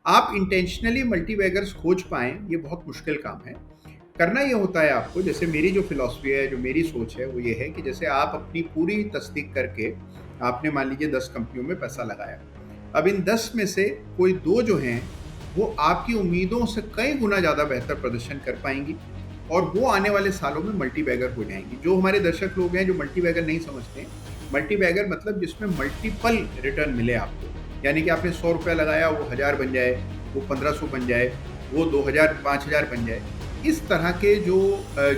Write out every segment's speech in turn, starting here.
आप intentionally multibaggers खोज पाएँ, ये बहुत मुश्किल काम है। करना ये होता है आपको, जैसे मेरी जो फ़िलॉसफ़ी है, जो मेरी सोच है, वो ये है कि जैसे आप अपनी पूरी तस्दीक करके आपने मान लीजिए 10 कंपनियों में पैसा लगाया। अब इन 10 में से कोई 2 जो हैं, वो आपकी उम्मीदों से कई गुना ज़्यादा बेहतर प्रदर्शन कर पाएँगी और वो आने वाले सालों में मल्टीबैगर हो जाएँगी। जो हमारे दर्शक लोग हैं, जो मल्टीबैगर नहीं समझते हैं, मल्टीबैगर मतलब जिसमें मल्टीपल रिटर्न मिले आपको। यानी कि आपने ₹100 लगाया, वो 1000 बन जाए, वो 1500 बन जाए, वो 2000 5000 बन जाए। इस तरह के जो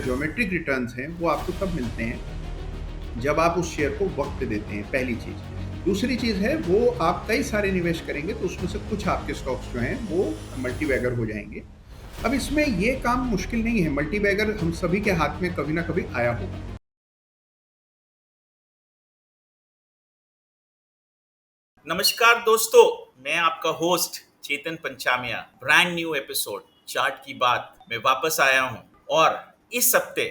ज्योमेट्रिक रिटर्न्स हैं, वो आपको तब मिलते हैं जब आप उस शेयर को वक्त देते हैं, पहली चीज़। दूसरी चीज़ है, वो आप कई सारे निवेश करेंगे तो उसमें से कुछ आपके स्टॉक्स जो हैं वो मल्टीबैगर हो जाएंगे। अब इसमें ये काम मुश्किल नहीं है, मल्टीबैगर हम सभी के हाथ में कभी ना कभी आया होगा। नमस्कार दोस्तों, मैं आपका होस्ट चेतन पंचामिया। ब्रांड न्यू एपिसोड चार्ट की बात में वापस आया हूं और इस हफ्ते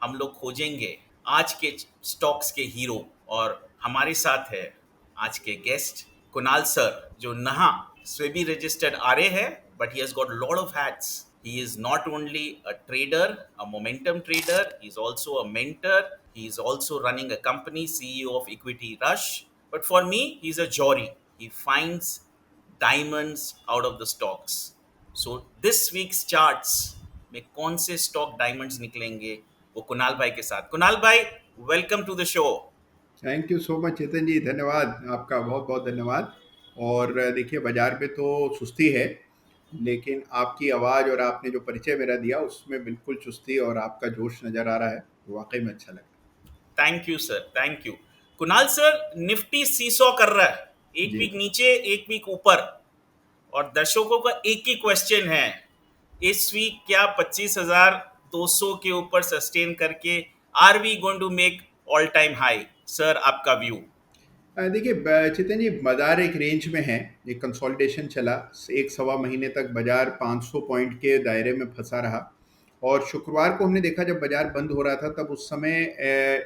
हम लोग खोजेंगे आज के स्टॉक्स के हीरो। और हमारे साथ है आज के गेस्ट कुणाल सर, जो नहा स्वेबी रजिस्टर्ड आरए है, but he has got lot off hats. He is not only a trader, a momentum trader, he's also a mentor. He is also running a company, CEO of Equity Rush. But for me, he's a Jory. He finds diamonds out of the stocks. So this week's charts में कौन से stock diamonds निकलेंगे, वो कुणाल भाई के साथ. कुणाल भाई, welcome to the show. Thank you so much Chetan ji, धन्यवाद आपका, बहुत बहुत धन्यवाद। और देखिए, बाजार पे तो सुस्ती है, लेकिन आपकी आवाज़ और आपने जो परिचय मेरा दिया उसमें बिल्कुल चुस्ती और आपका जोश नज़र आ रहा है, तो वाकई में अच्छा लगा। Thank you sir, thank you. Kunal sir, Nifty seesaw कर रहा है, एक जी। वीक नीचे एक वीक ऊपर. और दर्शकों का एक ही क्वेश्चन है, इस वीक क्या 25,200 के ऊपर सस्टेन करके are we going to make all time high? Sir, आपका व्यू. देखिए, चेतन जी, बाजार एक रेंज में है, एक कंसोलिडेशन चला, एक सवा महीने तक बाजार 500 पॉइंट के दायरे में फंसा रहा और शुक्रवार को हमने देखा जब बाजार बंद हो रहा था तब उस समय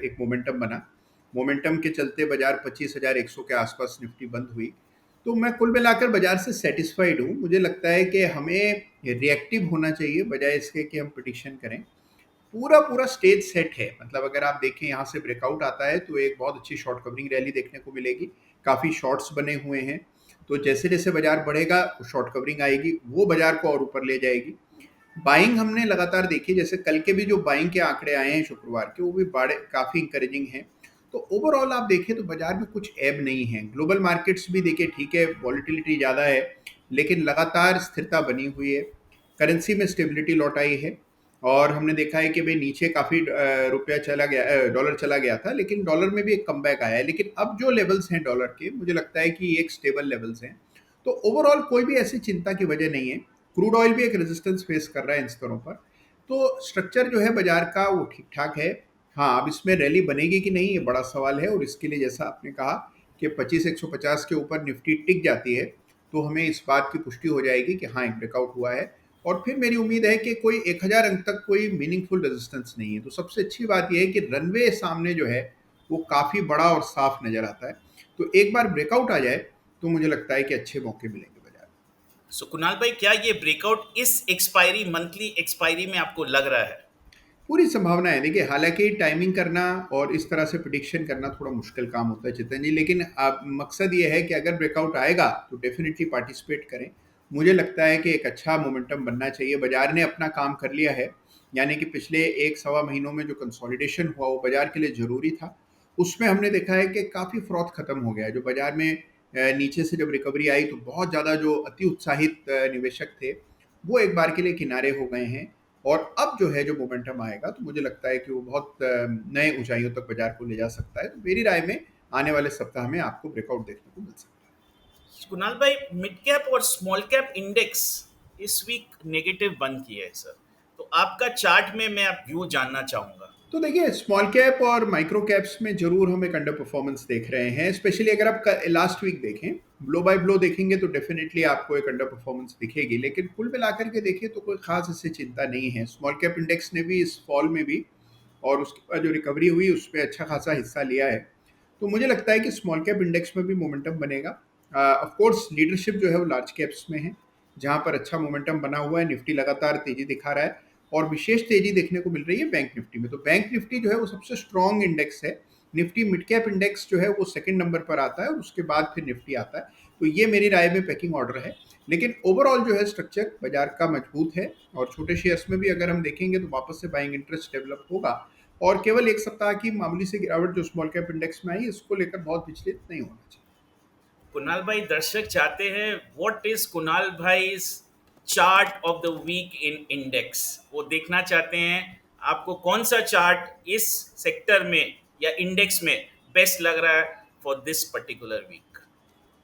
एक मोमेंटम बना। मोमेंटम के चलते बाजार 25,100 के आसपास निफ्टी बंद हुई। तो मैं कुल मिलाकर बाजार से सेटिस्फाइड हूँ। मुझे लगता है कि हमें रिएक्टिव होना चाहिए बजाय इसके कि हम प्रिडिक्शन करें। पूरा पूरा स्टेज सेट है, मतलब अगर आप देखें यहाँ से ब्रेकआउट आता है तो एक बहुत अच्छी शॉर्ट कवरिंग रैली देखने को मिलेगी। काफ़ी शॉर्ट्स बने हुए हैं, तो जैसे जैसे बाजार बढ़ेगा शॉर्ट कवरिंग आएगी, वो बाजार को और ऊपर ले जाएगी। बाइंग हमने लगातार देखी, जैसे कल के भी जो बाइंग के आंकड़े आए हैं शुक्रवार के, वो भी बड़े काफ़ी इंकरेजिंग हैं। तो ओवरऑल आप देखें तो बाजार में कुछ ऐब नहीं है। ग्लोबल मार्केट्स भी देखिए ठीक है, वॉलीटिलिटी ज़्यादा है, लेकिन लगातार स्थिरता बनी हुई है। करेंसी में स्टेबिलिटी लौट आई है और हमने देखा है कि भाई नीचे काफ़ी रुपया चला गया, डॉलर चला गया था, लेकिन डॉलर में भी एक कमबैक आया है। लेकिन अब जो लेवल्स हैं डॉलर के, मुझे लगता है कि एक स्टेबल लेवल्स हैं। तो ओवरऑल कोई भी ऐसी चिंता की वजह नहीं है। क्रूड ऑयल भी एक रेजिस्टेंस फेस कर रहा है इन स्तरों पर। तो स्ट्रक्चर जो है बाजार का वो ठीक ठाक है। हाँ, अब इसमें रैली बनेगी कि नहीं, ये बड़ा सवाल है और इसके लिए जैसा आपने कहा कि 25,150 के ऊपर निफ्टी टिक जाती है तो हमें इस बात की पुष्टि हो जाएगी कि हाँ, एक ब्रेकआउट हुआ है। और फिर मेरी उम्मीद है कि कोई 1000 अंक तक कोई मीनिंगफुल रेजिस्टेंस नहीं है। तो सबसे अच्छी बात यह है कि रनवे सामने जो है वो काफ़ी बड़ा और साफ नज़र आता है। तो एक बार ब्रेकआउट आ जाए तो मुझे लगता है कि अच्छे मौके मिलेंगे बाजार में। सो कुणाल भाई, क्या ये ब्रेकआउट इस एक्सपायरी, मंथली एक्सपायरी में आपको लग रहा है? पूरी संभावना है। देखिए, हालांकि टाइमिंग करना और इस तरह से प्रिडिक्शन करना थोड़ा मुश्किल काम होता है चेतन जी, लेकिन अब मकसद ये है कि अगर ब्रेकआउट आएगा तो डेफिनेटली पार्टिसिपेट करें। मुझे लगता है कि एक अच्छा मोमेंटम बनना चाहिए। बाजार ने अपना काम कर लिया है, यानी कि पिछले एक सवा महीनों में जो कंसोलिडेशन हुआ वो बाजार के लिए ज़रूरी था। उसमें हमने देखा है कि काफ़ी फ्रॉथ खत्म हो गया है। जो बाजार में नीचे से जब रिकवरी आई तो बहुत ज़्यादा जो अति उत्साहित निवेशक थे वो एक बार के लिए किनारे हो गए हैं। और अब जो है जो मोमेंटम आएगा तो मुझे लगता है कि वो बहुत नए ऊंचाइयों तक बाजार को ले जा सकता है। तो मेरी राय में आने वाले सप्ताह में आपको ब्रेकआउट देखने को मिल सकता है। कुणाल भाई, मिड कैप और स्मॉल कैप इंडेक्स इस वीक नेगेटिव बंद किया है सर, तो आपका चार्ट में मैं आप व्यू जानना चाहूंगा. तो देखिए, स्मॉल कैप और माइक्रो कैप्स में जरूर हम एक अंडर परफॉर्मेंस देख रहे हैं। स्पेशली अगर आप लास्ट वीक देखें, ब्लो बाय ब्लो देखेंगे तो डेफिनेटली आपको एक अंडर परफॉर्मेंस दिखेगी। लेकिन कुल मिलाकर के देखिए तो कोई खास इससे चिंता नहीं है। स्मॉल कैप इंडेक्स ने भी इस फॉल में भी और उसके बाद जो रिकवरी हुई उसमें अच्छा खासा हिस्सा लिया है। तो मुझे लगता है कि स्मॉल कैप इंडेक्स में भी मोमेंटम बनेगा। ऑफ कोर्स लीडरशिप जो है वो लार्ज कैप्स में है, जहां पर अच्छा मोमेंटम बना हुआ है। निफ्टी लगातार तेजी दिखा रहा है और विशेष तेजी देखने को मिल रही है बैंक निफ्टी में। तो बैंक निफ्टी जो है वो सबसे स्ट्रॉन्ग इंडेक्स है। निफ्टी मिड कैप इंडेक्स जो है वो सेकंड नंबर पर आता है और उसके बाद फिर निफ्टी आता है। तो ये मेरी राय में पैकिंग ऑर्डर है। लेकिन ओवरऑल जो है स्ट्रक्चर बाजार का मजबूत है और छोटे शेयर्स में भी अगर हम देखेंगे तो वापस से बाइंग इंटरेस्ट डेवलप होगा और केवल एक सप्ताह की मामूली सी गिरावट जो स्मॉल कैप इंडेक्स में आई इसको लेकर बहुत विचलित नहीं होना चाहिए। कुणाल भाई, दर्शक चाहते हैं व्हाट इज कुणाल भाई chart of the week in index, वो देखना चाहते हैं। आपको कौन सा चार्ट इस सेक्टर में या इंडेक्स में बेस्ट लग रहा है फॉर दिस पर्टिकुलर वीक,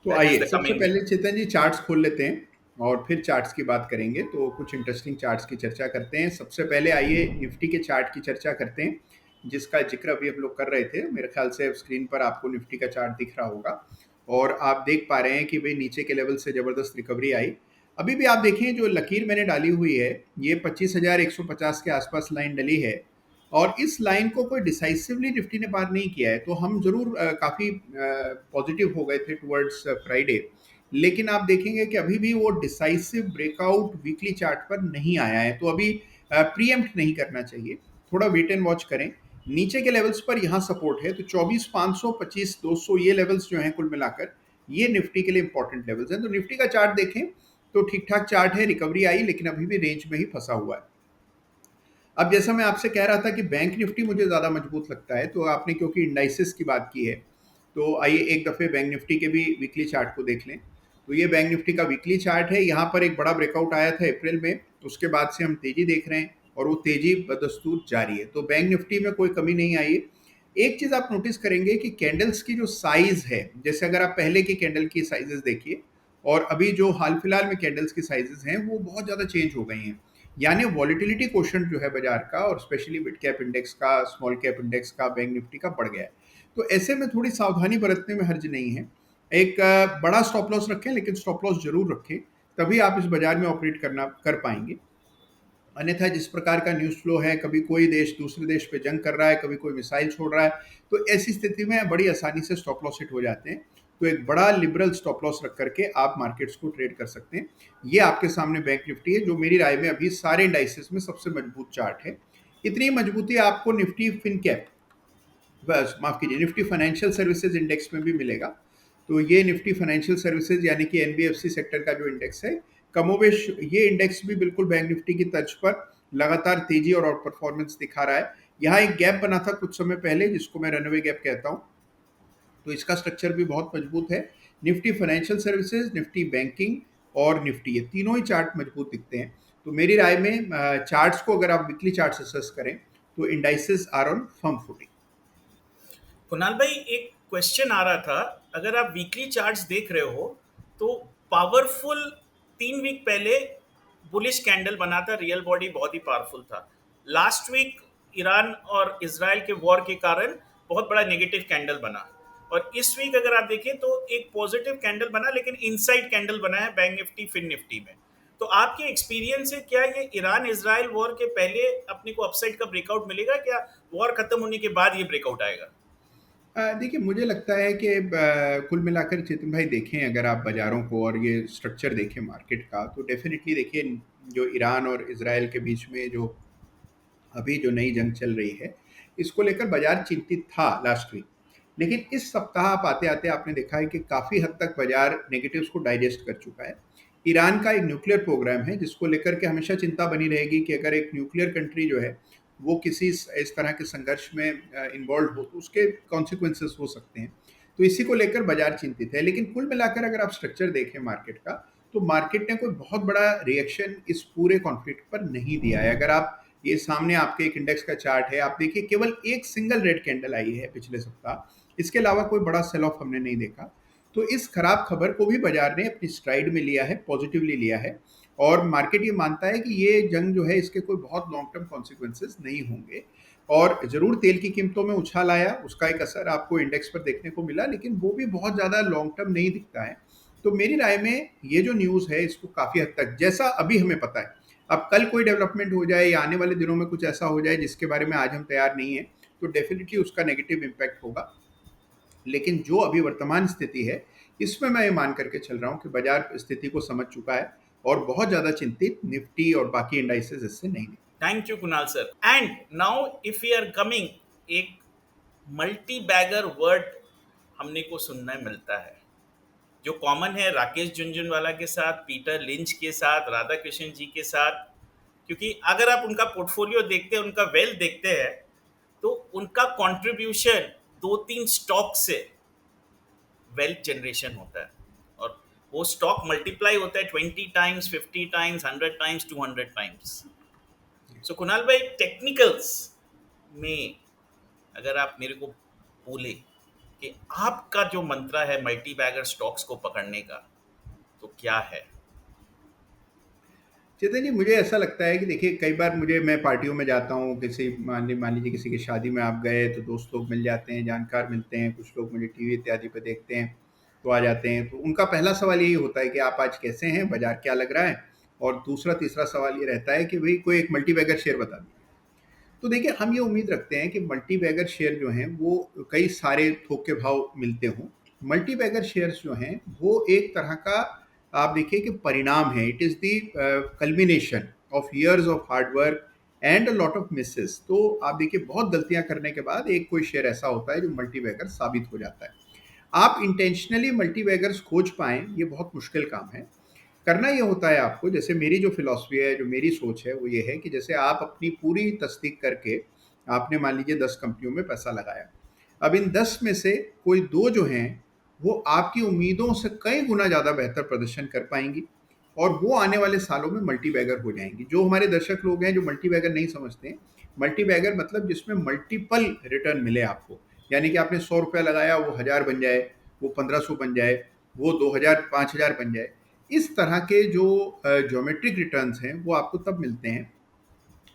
तो दैट इज आइए द सबसे कमिंग वीक। पहले चेतन जी चार्ट्स खोल लेते हैं और फिर चार्ट्स की बात करेंगे। तो कुछ इंटरेस्टिंग चार्ट्स की चर्चा करते हैं। सबसे पहले आइए निफ्टी के चार्ट की चर्चा करते हैं जिसका जिक्र अभी हम लोग कर रहे थे। मेरे ख्याल से स्क्रीन पर आपको निफ्टी का चार्ट दिख रहा होगा और आप देख पा रहे हैं कि भाई नीचे के लेवल से जबरदस्त रिकवरी आई। अभी भी आप देखें जो लकीर मैंने डाली हुई है ये 25,150 के आसपास लाइन डली है और इस लाइन को कोई डिसाइसिवली निफ्टी ने पार नहीं किया है। तो हम जरूर काफ़ी पॉजिटिव हो गए थे टुवर्ड्स फ्राइडे। लेकिन आप देखेंगे कि अभी भी वो डिसाइसिव ब्रेकआउट वीकली चार्ट पर नहीं आया है। तो अभी प्रीएम्प्ट नहीं करना चाहिए, थोड़ा वेट एंड वॉच करें। नीचे के लेवल्स पर यहाँ सपोर्ट है तो 24,500, 25,200 ये लेवल्स जो हैं कुल मिलाकर ये निफ्टी के लिए इंपॉर्टेंट लेवल्स हैं। तो निफ्टी का चार्ट देखें तो ठीक ठाक चार्ट है, रिकवरी आई लेकिन अभी भी रेंज में ही फंसा हुआ है। अब जैसा मैं आपसे कह रहा था कि बैंक निफ्टी मुझे ज़्यादा मजबूत लगता है, तो आपने क्योंकि इंडाइसिस की बात की है तो आइए एक दफ़े बैंक निफ्टी के भी वीकली चार्ट को देख लें। तो ये बैंक निफ्टी का वीकली चार्ट है। यहाँ पर एक बड़ा ब्रेकआउट आया था अप्रैल में, उसके बाद से हम तेज़ी देख रहे हैं और वो तेज़ी बदस्तूर जारी है। तो बैंक निफ्टी में कोई कमी नहीं आई है। एक चीज़ आप नोटिस करेंगे कि कैंडल्स की जो साइज़ है, जैसे अगर आप पहले की कैंडल की साइजेस देखिए और अभी जो हाल फिलहाल में कैंडल्स की साइजेस हैं वो बहुत ज़्यादा चेंज हो गई हैं। यानी वॉलिटिलिटी क्वेश्चन जो है बाजार का और स्पेशली मिड कैप इंडेक्स का, स्मॉल कैप इंडेक्स का, बैंक निफ्टी का बढ़ गया है। तो ऐसे में थोड़ी सावधानी बरतने में हर्ज नहीं है। एक बड़ा स्टॉप लॉस रखें लेकिन स्टॉप लॉस जरूर रखें, तभी आप इस बाजार में ऑपरेट करना कर पाएंगे। अन्यथा जिस प्रकार का न्यूज़ फ्लो है, कभी कोई देश दूसरे देश पे जंग कर रहा है, कभी कोई मिसाइल छोड़ रहा है, तो ऐसी स्थिति में बड़ी आसानी से स्टॉप लॉस हिट हो जाते हैं। तो एक बड़ा लिबरल स्टॉप लॉस रख करके आप मार्केट्स को ट्रेड कर सकते हैं। ये आपके सामने बैंक निफ्टी है जो मेरी राय में अभी सारे इंडाइसिस में सबसे मजबूत चार्ट है। इतनी मजबूती आपको निफ्टी फिन कैप, बस माफ कीजिए, निफ्टी फाइनेंशियल सर्विसेज इंडेक्स में भी मिलेगा। तो ये निफ्टी फाइनेंशियल सर्विसेज यानी कि एनबीएफसी सेक्टर का जो इंडेक्स है, कमोबेश ये इंडेक्स भी बिल्कुल बैंक निफ्टी की तर्ज पर लगातार तेजी और आउट परफॉर्मेंस दिखा रहा है। यहाँ एक गैप बना था कुछ समय पहले जिसको मैं रनवे गैप कहता हूँ, तो इसका स्ट्रक्चर भी बहुत मजबूत है। Nifty financial services, Nifty banking और निफ्टी, ये तीनों ही चार्ट मजबूत दिखते हैं। तो मेरी राय में चार्ट्स को अगर आप वीकली चार्ट असेस करें तो indices are on firm footing. Kunal भाई, एक क्वेश्चन आ रहा था, अगर आप वीकली चार्ट्स देख रहे हो तो पावरफुल 3 वीक पहले बुलिश कैंडल बना था, रियल बॉडी बहुत ही पावरफुल था। लास्ट वीक ईरान और इसराइल के वॉर के कारण बहुत बड़ा नेगेटिव कैंडल बना, और इस वीक अगर आप देखें तो एक पॉजिटिव कैंडल बना लेकिन इनसाइड कैंडल बना है बैंक निफ्टी फिन निफ्टी में। तो आपके एक्सपीरियंस से क्या ये ईरान इसराइल वॉर के पहले अपने को अपसाइड का ब्रेकआउट मिलेगा, क्या वॉर खत्म होने के बाद ये ब्रेकआउट आएगा? देखिए मुझे लगता है कि कुल मिलाकर चेतन भाई देखें अगर आप बाज़ारों को और ये स्ट्रक्चर देखें मार्केट का, तो डेफिनेटली देखिए जो ईरान और इज़राइल के बीच में जो अभी जो नई जंग चल रही है इसको लेकर बाजार चिंतित था लास्ट वीक। लेकिन इस सप्ताह आप आते आते आपने देखा है कि काफ़ी हद तक बाजार नेगेटिव्स को डाइजेस्ट कर चुका है। ईरान का एक न्यूक्लियर प्रोग्राम है जिसको लेकर के हमेशा चिंता बनी रहेगी कि अगर एक न्यूक्लियर कंट्री जो है वो किसी इस तरह के संघर्ष में इन्वॉल्व हो तो उसके कॉन्सिक्वेंसेस हो सकते हैं। तो इसी को लेकर बाजार चिंतित है। लेकिन कुल मिलाकर अगर आप स्ट्रक्चर देखें मार्केट का, तो मार्केट ने कोई बहुत बड़ा रिएक्शन इस पूरे कॉन्फ्लिक्ट पर नहीं दिया है। अगर आप ये सामने आपके एक इंडेक्स का चार्ट है, आप देखिए केवल एक सिंगल रेड कैंडल आई है पिछले सप्ताह, इसके अलावा कोई बड़ा सेल ऑफ हमने नहीं देखा। तो इस खराब खबर को भी बाजार ने अपनी स्ट्राइड में लिया है, पॉजिटिवली लिया है और मार्केट ये मानता है कि ये जंग जो है इसके कोई बहुत लॉन्ग टर्म कॉन्सिक्वेंसेस नहीं होंगे। और ज़रूर तेल की कीमतों में उछाल आया, उसका एक असर आपको इंडेक्स पर देखने को मिला, लेकिन वो भी बहुत ज़्यादा लॉन्ग टर्म नहीं दिखता है। तो मेरी राय में ये जो न्यूज़ है इसको काफ़ी हद तक, जैसा अभी हमें पता है, अब कल कोई डेवलपमेंट हो जाए या आने वाले दिनों में कुछ ऐसा हो जाए जिसके बारे में आज हम तैयार नहीं है, तो डेफिनेटली उसका नेगेटिव इम्पैक्ट होगा। लेकिन जो अभी वर्तमान स्थिति है इसमें मैं ये मान करके चल रहा हूँ कि बाजार स्थिति को समझ चुका है और बहुत ज़्यादा चिंतित निफ्टी और बाकी इंडाइसेस इससे नहीं है। Thank you Kunal sir. And now if we are coming, एक मल्टी बैगर वर्ड हमने को सुनने मिलता है, जो कॉमन है राकेश झुनझुनवाला के साथ, पीटर लिंच के साथ, राधा कृष्ण जी के साथ। क्योंकि अगर आप उनका पोर्टफोलियो देखते हैं, उनका वेल्थ देखते हैं, तो उनका कंट्रीब्यूशन दो तीन स्टॉक से वेल्थ जनरेशन होता है, और वो स्टॉक मल्टीप्लाई होता है 20 टाइम्स, 50 टाइम्स, 100 टाइम्स, 200 टाइम्स। सो कुणाल भाई, टेक्निकल्स में अगर आप मेरे को बोले कि आपका जो मंत्र है मल्टी बैगर स्टॉक्स को पकड़ने का, तो क्या है? चेतन जी, मुझे ऐसा लगता है कि देखिए, कई बार मैं पार्टियों में जाता हूँ, किसी मान लीजिए किसी की शादी में आप गए तो दोस्त लोग मिल जाते हैं, जानकार मिलते हैं, कुछ लोग मुझे टीवी इत्यादि पे देखते हैं तो आ जाते हैं, तो उनका पहला सवाल यही होता है कि आप आज कैसे हैं, बाजार क्या लग रहा है, और दूसरा तीसरा सवाल ये रहता है कि भाई कोई एक मल्टी बैगर शेयर बता दीजिए। तो देखिए, हम ये उम्मीद रखते हैं कि मल्टी बैगर शेयर जो हैं वो कई सारे थोक के भाव मिलते हों। मल्टी बैगर शेयर्स जो हैं वो एक तरह का, आप देखिए कि परिणाम है, it is the culmination of years of hard work and a lot of Mrs. तो आप देखिए, बहुत गलतियां करने के बाद एक कोई शेयर ऐसा होता है जो मल्टी बैगर साबित हो जाता है। आप इंटेंशनली मल्टी बैगर्स खोज पाएं, ये बहुत मुश्किल काम है। करना ये होता है आपको, जैसे मेरी जो फिलॉसफी है, जो मेरी सोच है, वो ये है कि जैसे आप अपनी पूरी तस्दीक करके आपने मान लीजिए 10 कंपनियों में पैसा लगाया। अब इन 10 में से कोई 2 जो हैं वो आपकी उम्मीदों से कई गुना ज़्यादा बेहतर प्रदर्शन कर पाएंगी और वो आने वाले सालों में मल्टी बैगर हो जाएंगी। जो हमारे दर्शक लोग हैं जो मल्टी बैगर नहीं समझते हैं, मल्टी बैगर मतलब जिसमें मल्टीपल रिटर्न मिले आपको, यानी कि आपने 100 रुपया लगाया, वो 1000 बन जाए, वो 1500 बन जाए, वो 2000 5000 बन जाए। इस तरह के जो ज्योमेट्रिक रिटर्न्स हैं वो आपको तब मिलते हैं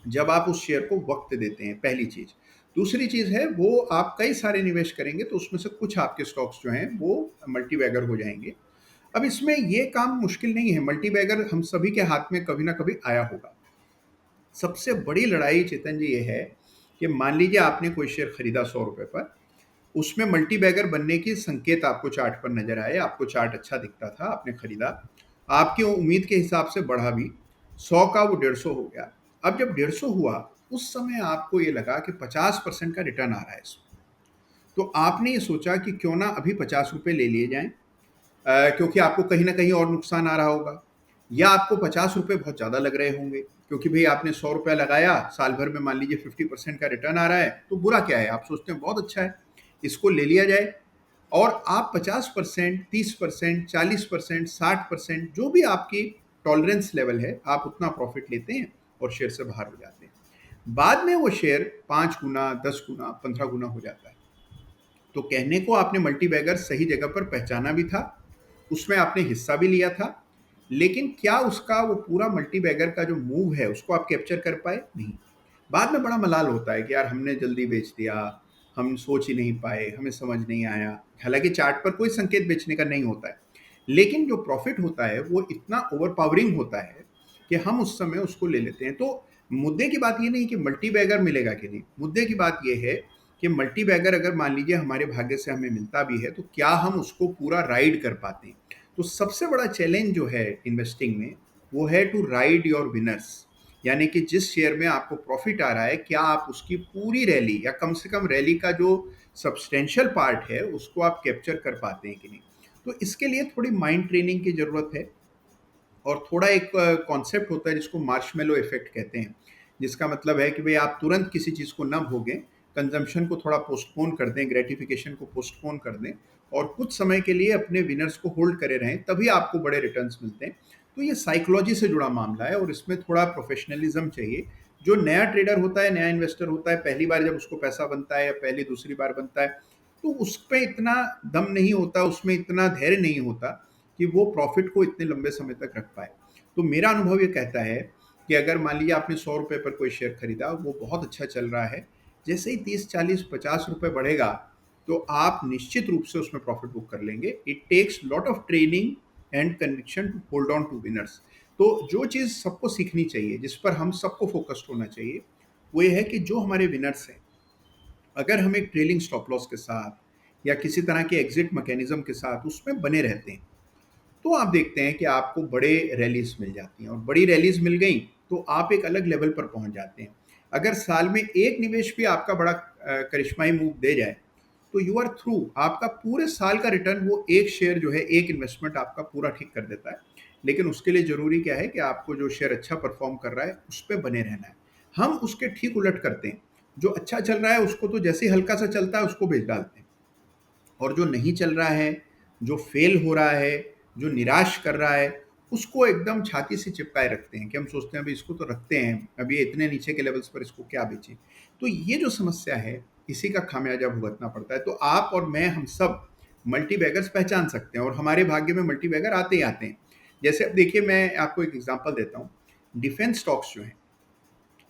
जब आप उस शेयर को वक्त देते हैं, पहली चीज़। दूसरी चीज़ है, वो आप कई सारे निवेश करेंगे तो उसमें से कुछ आपके स्टॉक्स जो हैं वो मल्टी बैगर हो जाएंगे। अब इसमें ये काम मुश्किल नहीं है, मल्टी बैगर हम सभी के हाथ में कभी ना कभी आया होगा। सबसे बड़ी लड़ाई चेतन जी ये है कि मान लीजिए आपने कोई शेयर खरीदा 100 रुपये पर, उसमें मल्टी बैगर बनने की संकेत आपको चार्ट पर नजर आए, आपको चार्ट अच्छा दिखता था, आपने खरीदा, आपकी उम्मीद के हिसाब से बढ़ा भी, 100 का वो 150 हो गया। अब जब 150 हुआ, उस समय आपको ये लगा कि 50% का रिटर्न आ रहा है इसमें। तो आपने ये सोचा कि क्यों ना अभी 50 रुपये ले लिए जाएं, क्योंकि आपको कहीं ना कहीं और नुकसान आ रहा होगा, या आपको 50 रुपये बहुत ज़्यादा लग रहे होंगे क्योंकि भाई आपने 100 रुपया लगाया, साल भर में मान लीजिए 50% का रिटर्न आ रहा है, तो बुरा क्या है, आप सोचते हैं बहुत अच्छा है, इसको ले लिया जाए। और आप 50%, 30%, 40%, 60%, जो भी आपकी टॉलरेंस लेवल है, आप उतना प्रॉफिट लेते हैं और शेयर से बाहर हो जाते हैं। बाद में वो शेयर 5 गुना, 10 गुना, 15 गुना हो जाता है। तो कहने को आपने मल्टी बैगर सही जगह पर पहचाना भी था, उसमें आपने हिस्सा भी लिया था, लेकिन क्या उसका वो पूरा मल्टी बैगर का जो मूव है उसको आप कैप्चर कर पाए? नहीं। बाद में बड़ा मलाल होता है कि यार हमने जल्दी बेच दिया, हम सोच ही नहीं पाए, हमें समझ नहीं आया। हालांकि चार्ट पर कोई संकेत बेचने का नहीं होता है, लेकिन जो प्रॉफिट होता है वो इतना ओवरपावरिंग होता है कि हम उस समय उसको ले लेते हैं। तो मुद्दे की बात ये नहीं कि मल्टी बैगर मिलेगा कि नहीं, मुद्दे की बात ये है कि मल्टी बैगर अगर मान लीजिए हमारे भाग्य से हमें मिलता भी है तो क्या हम उसको पूरा राइड कर पाते हैं। तो सबसे बड़ा चैलेंज जो है इन्वेस्टिंग में, वो है टू राइड योर विनर्स, यानी कि जिस शेयर में आपको प्रॉफिट आ रहा है, क्या आप उसकी पूरी रैली या कम से कम रैली का जो सब्सटेंशियल पार्ट है उसको आप कैप्चर कर पाते हैं कि नहीं। तो इसके लिए थोड़ी माइंड ट्रेनिंग की ज़रूरत है, और थोड़ा एक कॉन्सेप्ट होता है जिसको मार्शमेलो इफेक्ट कहते हैं, जिसका मतलब है कि भाई आप तुरंत किसी चीज़ को ना भोगें, कंजम्पशन को थोड़ा पोस्टपोन कर दें, ग्रेटिफिकेशन को पोस्टपोन कर दें, और कुछ समय के लिए अपने विनर्स को होल्ड करे रहें, तभी आपको बड़े रिटर्न्स मिलते हैं। तो ये साइकोलॉजी से जुड़ा मामला है और इसमें थोड़ा प्रोफेशनलिज्म चाहिए। जो नया ट्रेडर होता है, नया इन्वेस्टर होता है, पहली बार जब उसको पैसा बनता है या पहली दूसरी बार बनता है, तो उस पर इतना दम नहीं होता, उसमें इतना धैर्य नहीं होता कि वो प्रॉफिट को इतने लंबे समय तक रख पाए। तो मेरा अनुभव ये कहता है कि अगर मान लीजिए आपने 100 रुपये पर कोई शेयर खरीदा, वो बहुत अच्छा चल रहा है, जैसे ही 30, 40, 50 रुपये बढ़ेगा तो आप निश्चित रूप से उसमें प्रॉफिट बुक कर लेंगे। It takes lot of training and conviction to hold on to winners. तो जो चीज़ सबको सीखनी चाहिए, जिस पर हम सबको फोकस्ड होना चाहिए, वो ये है कि जो हमारे विनर्स हैं, अगर हम एक ट्रेलिंग स्टॉप लॉस के साथ या किसी तरह के एग्जिट मैकेनिज्म के साथ उसमें बने रहते हैं, तो आप देखते हैं कि आपको बड़े रैलीज मिल जाती हैं, और बड़ी रैलीज मिल गई तो आप एक अलग लेवल पर पहुंच जाते हैं। अगर साल में एक निवेश भी आपका बड़ा करिश्माई मूव दे जाए तो यू आर थ्रू, आपका पूरे साल का रिटर्न वो एक शेयर जो है, एक इन्वेस्टमेंट आपका पूरा ठीक कर देता है। लेकिन उसके लिए ज़रूरी क्या है कि आपको जो शेयर अच्छा परफॉर्म कर रहा है उस पर बने रहना है। हम उसके ठीक उलट करते हैं, जो अच्छा चल रहा है उसको तो जैसे ही हल्का सा चलता है उसको बेच डालते हैं, और जो नहीं चल रहा है, जो फेल हो रहा है, जो निराश कर रहा है, उसको एकदम छाती से चिपकाए रखते हैं कि हम सोचते हैं अभी इसको तो रखते हैं, अभी ये इतने नीचे के लेवल्स पर इसको क्या बेचें। तो ये जो समस्या है, इसी का खामियाजा भुगतना पड़ता है। तो आप और मैं, हम सब मल्टी बैगर्स पहचान सकते हैं, और हमारे भाग्य में मल्टी बैगर आते ही आते हैं। जैसे अब देखिए, मैं आपको एक एग्जांपल देता हूँ। डिफेंस स्टॉक्स जो हैं,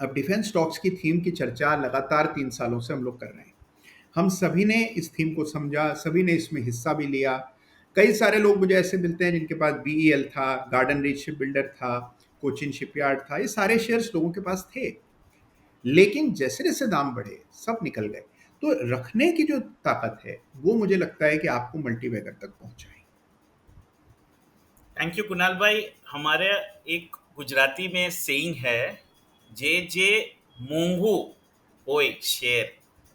अब डिफेंस स्टॉक्स की थीम की चर्चा लगातार 3 सालों से हम लोग कर रहे हैं। हम सभी ने इस थीम को समझा, सभी ने इसमें हिस्सा भी लिया। कई सारे लोग मुझे ऐसे मिलते हैं जिनके पास बीईएल था, गार्डन रीच शिप बिल्डर था, कोचिन शिपयार्ड था, ये सारे शेयर्स लोगों के पास थे। लेकिन जैसे जैसे दाम बढ़े सब निकल गए। तो रखने की जो ताकत है वो मुझे लगता है कि आपको मल्टीबैगर तक पहुंचाए। थैंक यू कुणाल भाई। हमारे एक गुजराती में सेइंग है, जे જે મોંઘું હોય શેર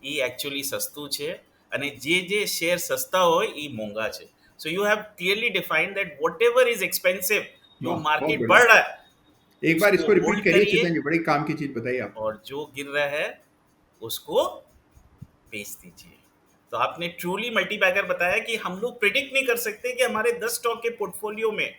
એ એકચ્યુઅલી સસ્તું છે, અને જે જે શેર સસ્તા હોય એ મોંઘા છે. So you have clearly defined that whatever is expensive, जो वाह, बहुत मार्केट बढ़िया। बढ़ रहा है एक बार उसको इसको रिपीट होल्ड करिए करिए, चेतन जी, बड़ी काम की चीज बताई आपने। और जो गिर रहा है उसको बेच दीजिए. तो आपने ट्रूली मल्टीबैगर बताया कि हम लोग प्रिडिक्ट नहीं कर सकते कि हमारे 10 स्टॉक के पोर्टफोलियो में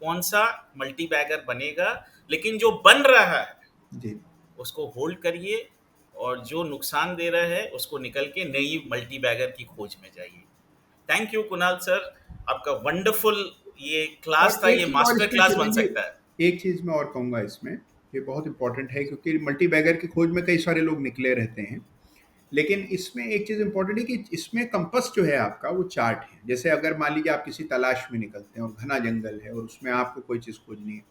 कौन सा मल्टीबैगर बनेगा, लेकिन जो बन रहा है जी। उसको होल्ड करिए, और जो नुकसान दे रहा है उसको निकल के नई मल्टीबैगर की खोज में जाइए. थैंक यू कुणाल सर, आपका वंडरफुल ये क्लास और था, एक ये चीज और मास्टर इसमें क्लास बन चेतन जी, सकता है. एक चीज मैं और कहूंगा इसमें, ये बहुत इंपॉर्टेंट है, क्योंकि मल्टी बैगर की खोज में कई सारे लोग निकले रहते हैं। लेकिन इसमें एक चीज इंपॉर्टेंट है कि इसमें कंपस जो है आपका वो चार्ट है। जैसे अगर मान लीजिए आप किसी तलाश में निकलते हैं और घना जंगल है और उसमें आपको कोई चीज खोजनी है,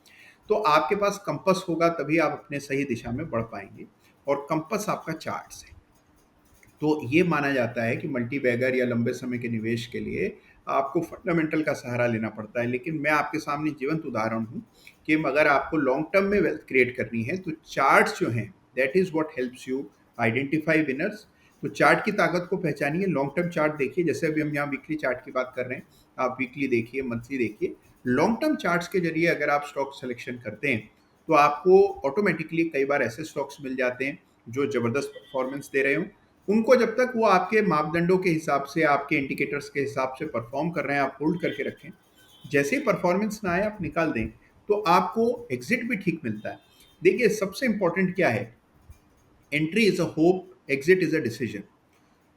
तो आपके पास कंपस होगा तभी आप अपने सही दिशा में बढ़ पाएंगे, और कंपस आपका चार्ट है। तो ये माना जाता है कि मल्टी बैगर या लंबे समय के निवेश के लिए आपको फंडामेंटल का सहारा लेना पड़ता है। लेकिन मैं आपके सामने जीवंत उदाहरण हूँ कि अगर आपको लॉन्ग टर्म में वेल्थ क्रिएट करनी है तो चार्ट्स जो हैं, that is what helps you identify winners. तो चार्ट की ताकत को पहचानिए, लॉन्ग टर्म चार्ट देखिए। जैसे अभी हम यहाँ वीकली चार्ट की बात कर रहे हैं, आप वीकली देखिए, मंथली देखिए। लॉन्ग टर्म चार्ट्स के जरिए अगर आप स्टॉक सिलेक्शन करते हैं तो आपको ऑटोमेटिकली कई बार ऐसे स्टॉक्स मिल जाते हैं जो जबरदस्त परफॉर्मेंस दे रहे हो। उनको जब तक वो आपके मापदंडों के हिसाब से, आपके इंडिकेटर्स के हिसाब से परफॉर्म कर रहे हैं, आप होल्ड करके रखें। जैसे ही परफॉर्मेंस ना आए आप निकाल दें, तो आपको एग्जिट भी ठीक मिलता है। देखिए सबसे इंपॉर्टेंट क्या है, entry is a hope, exit is a decision.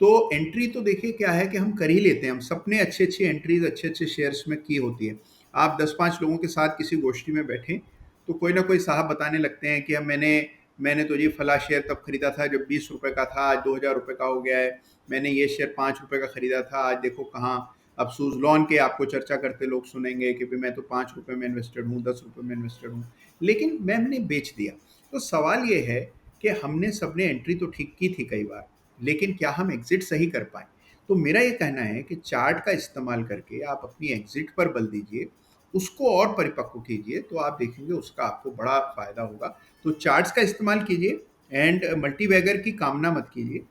तो एंट्री तो देखिए क्या है कि हम कर ही लेते हैं, हम सबने अच्छी अच्छी एंट्रीज अच्छे अच्छे शेयर्स में की होती है। आप 10-5 लोगों के साथ किसी गोष्ठी में बैठे तो कोई ना कोई साहब बताने लगते हैं कि मैंने मैंने तो ये फला शेयर तब खरीदा था जब 20 रुपए का था, आज 2000 रुपये का हो गया है। मैंने ये शेयर 5 रुपए का खरीदा था, आज देखो कहाँ। अब सूजलॉन के आपको चर्चा करते लोग सुनेंगे कि भाई मैं तो 5 रुपए में इन्वेस्टेड हूँ, 10 रुपए में इन्वेस्टेड हूँ, लेकिन मैंने बेच दिया। तो सवाल ये है कि हमने सबने एंट्री तो ठीक की थी कई बार, लेकिन क्या हम एग्जिट सही कर पाए? तो मेरा ये कहना है कि चार्ट का इस्तेमाल करके आप अपनी एग्जिट पर बल दीजिए, उसको और परिपक्व कीजिए, तो आप देखेंगे उसका आपको बड़ा फायदा होगा। तो चार्ट्स का इस्तेमाल कीजिए, एंड मल्टी बैगर की कामना मत कीजिए।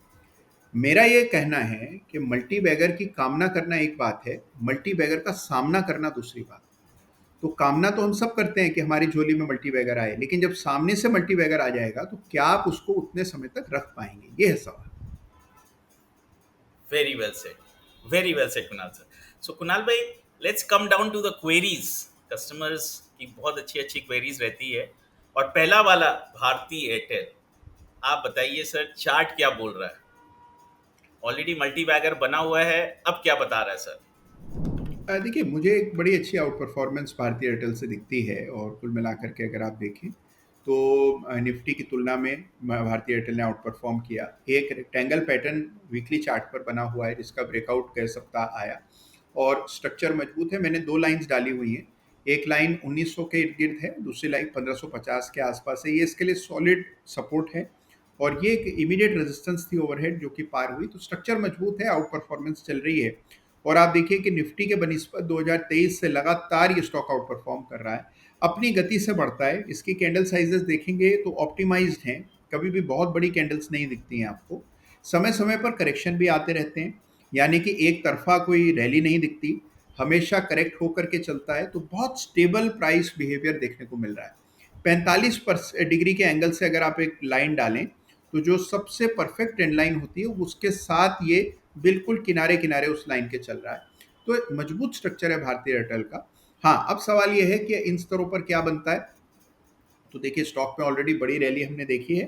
मेरा ये कहना है कि मल्टी बैगर की कामना करना एक बात है, मल्टी बैगर का सामना करना दूसरी बात। तो कामना तो हम सब करते हैं कि हमारी झोली में मल्टी बैगर आए, लेकिन जब सामने से मल्टी बैगर आ जाएगा तो क्या आप उसको उतने समय तक रख पाएंगे, ये है सवाल। Very well said, very well said Kunal sir. So Kunal भाई, let's come down to the queries. Customers की बहुत अच्छी अच्छी क्वेरीज रहती है, और पहला वाला भारती एयरटेल. आप बताइए सर, चार्ट क्या बोल रहा है? ऑलरेडी मल्टी बैगर बना हुआ है, अब क्या बता रहा है सर? देखिए मुझे एक बड़ी अच्छी आउट परफॉर्मेंस भारतीय एयरटेल से दिखती है, और कुल मिलाकर के अगर आप देखें तो निफ्टी की तुलना में भारतीय एयरटेल ने आउट परफॉर्म किया। एक रेक्टेंगल पैटर्न वीकली चार्ट पर बना हुआ है जिसका ब्रेकआउट गए सप्ताह आया, और स्ट्रक्चर मजबूत है। मैंने दो लाइंस डाली हुई हैं, एक लाइन 1900 के इर्द गिर्द है, दूसरी लाइन 1550 के आसपास है। ये इसके लिए सॉलिड सपोर्ट है, और ये एक इमीडिएट रेजिस्टेंस थी ओवरहेड जो कि पार हुई। तो स्ट्रक्चर मजबूत है, आउट परफॉर्मेंस चल रही है। और आप देखिए कि निफ्टी के बनिस्पत 2023 से लगातार ये स्टॉक आउट परफॉर्म कर रहा है, अपनी गति से बढ़ता है। इसकी कैंडल साइजेस देखेंगे तो ऑप्टिमाइज्ड हैं, कभी भी बहुत बड़ी कैंडल्स नहीं दिखती हैं आपको। समय समय पर करेक्शन भी आते रहते हैं, यानी कि एक तरफा कोई रैली नहीं दिखती, हमेशा करेक्ट होकर के चलता है, तो बहुत स्टेबल प्राइस बिहेवियर देखने को मिल रहा है। 45 डिग्री के एंगल से अगर आप एक लाइन डालें, तो जो सबसे परफेक्ट ट्रेंड लाइन होती है उसके साथ ये बिल्कुल किनारे किनारे उस लाइन के चल रहा है। तो एक मजबूत स्ट्रक्चर है भारतीय एयरटेल का। हाँ, अब सवाल ये है कि इन स्तरों पर क्या बनता है। तो देखिए, स्टॉक में ऑलरेडी बड़ी रैली हमने देखी है।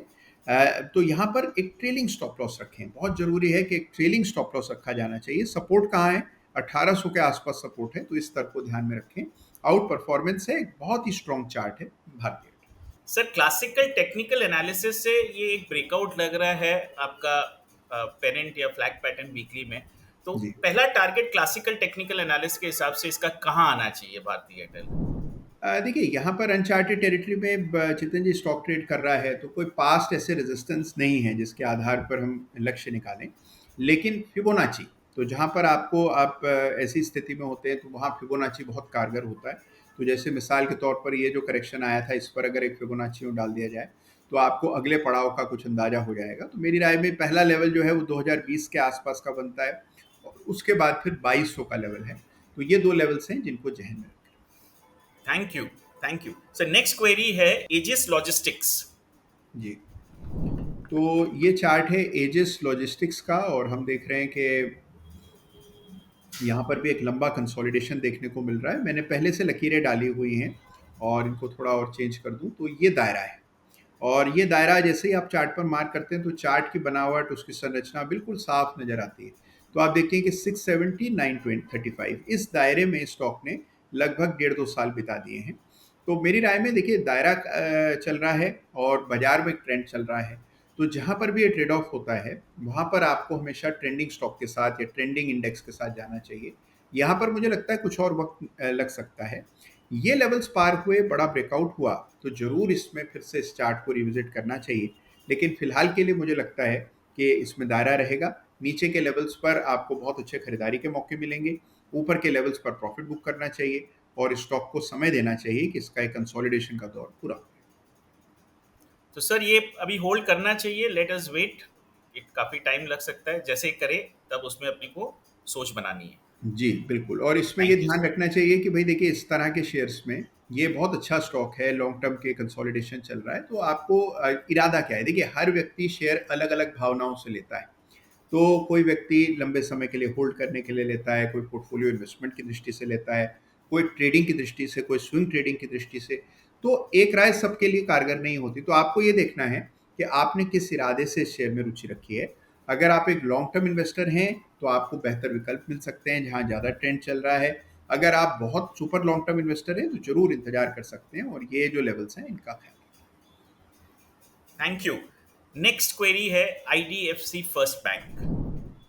तो यहाँ पर एक ट्रेलिंग स्टॉप लॉस रखें, बहुत जरूरी है कि एक ट्रेलिंग स्टॉप लॉस रखा जाना चाहिए। सपोर्ट कहाँ है, 1800 के आसपास सपोर्ट है, तो इस स्तर को ध्यान में रखें। आउट परफॉर्मेंस है, एक बहुत ही स्ट्रॉन्ग चार्ट है भारतीय। सर, क्लासिकल टेक्निकल एनालिसिस से ये एक ब्रेकआउट लग रहा है आपका पेरेंट या फ्लैग पैटर्न वीकली में। तो जी। पहला टारगेट क्लासिकल टेक्निकल एनालिसिस के हिसाब से इसका कहाँ आना चाहिए भारतीय एयरटेल? देखिए, यहाँ पर अनचार्टेड टेरिटरी में चितन जी स्टॉक ट्रेड कर रहा है, तो कोई पास्ट ऐसे रेजिस्टेंस नहीं है जिसके आधार पर हम लक्ष्य निकालें। लेकिन फिबोनाची, तो जहाँ पर आपको आप ऐसी स्थिति में होते हैं तो वहाँ फिबोनाची बहुत कारगर होता है। तो जैसे मिसाल के तौर पर ये जो करेक्शन आया था, इस पर अगर एक फिबोनाची डाल दिया जाए तो आपको अगले पड़ाव का कुछ अंदाजा हो जाएगा। तो मेरी राय में पहला लेवल जो है वो 2020 के आसपास का बनता है, और उसके बाद फिर 2200 का लेवल है। तो ये दो लेवल्स हैं जिनको जहन में रखें। Thank you, thank you sir. Next query है एजिस लॉजिस्टिक्स। जी। तो ये चार्ट है एजिस लॉजिस्टिक्स का, और हम देख रहे हैं कि यहाँ पर भी एक लंबा कंसोलिडेशन देखने को मिल रहा है। मैंने पहले से लकीरें डाली हुई हैं, और इनको थोड़ा और चेंज कर दूँ तो ये दायरा है। और ये दायरा जैसे ही आप चार्ट पर मार्क करते हैं तो चार्ट की बनावट, उसकी संरचना बिल्कुल साफ नज़र आती है। तो आप देखिए कि 670, 935 इस दायरे में स्टॉक ने लगभग 1.5-2 साल बिता दिए हैं। तो मेरी राय में देखिए, दायरा चल रहा है और बाजार में एक ट्रेंड चल रहा है। तो जहाँ पर भी ये ट्रेड ऑफ होता है, वहाँ पर आपको हमेशा ट्रेंडिंग स्टॉक के साथ या ट्रेंडिंग इंडेक्स के साथ जाना चाहिए। यहाँ पर मुझे लगता है कुछ और वक्त लग सकता है। ये लेवल्स पार हुए, बड़ा ब्रेकआउट हुआ, तो ज़रूर इसमें फिर से इस चार्ट को रिविजिट करना चाहिए। लेकिन फिलहाल के लिए मुझे लगता है कि इसमें दायरा रहेगा। नीचे के लेवल्स पर आपको बहुत अच्छे खरीदारी के मौके मिलेंगे, ऊपर के लेवल्स पर प्रॉफिट बुक करना चाहिए, और स्टॉक को समय देना चाहिए कि इसका एक कंसोलिडेशन का दौर पूरा हो। तो सर, ये अभी होल्ड करना चाहिए, लेट अस वेट। एक काफ़ी टाइम लग सकता है, जैसे ही करे तब उसमें अपने को सोच बनानी है। जी, बिल्कुल। और इसमें ये थैंक यू ध्यान सर। रखना चाहिए कि भाई देखिए, इस तरह के शेयर्स में ये बहुत अच्छा स्टॉक है, लॉन्ग टर्म के कंसोलिडेशन चल रहा है, तो आपको इरादा क्या है? देखिए, हर व्यक्ति शेयर अलग-अलग भावनाओं से लेता है। तो कोई व्यक्ति लंबे समय के लिए होल्ड करने के लिए लेता है, कोई पोर्टफोलियो इन्वेस्टमेंट की दृष्टि से लेता है, कोई ट्रेडिंग की दृष्टि से, कोई स्विंग ट्रेडिंग की दृष्टि से। तो एक राय सबके लिए कारगर नहीं होती। तो आपको ये देखना है कि आपने किस इरादे से इस शेयर में रुचि रखी है। अगर आप एक लॉन्ग टर्म इन्वेस्टर हैं, तो आपको बेहतर विकल्प मिल सकते हैं जहाँ ज़्यादा ट्रेंड चल रहा है। अगर आप बहुत सुपर लॉन्ग टर्म इन्वेस्टर हैं, तो ज़रूर इंतजार कर सकते हैं, और ये जो लेवल्स हैं इनका ख्याल रखें। Thank you. नेक्स्ट क्वेरी है आईडीएफसी फर्स्ट बैंक।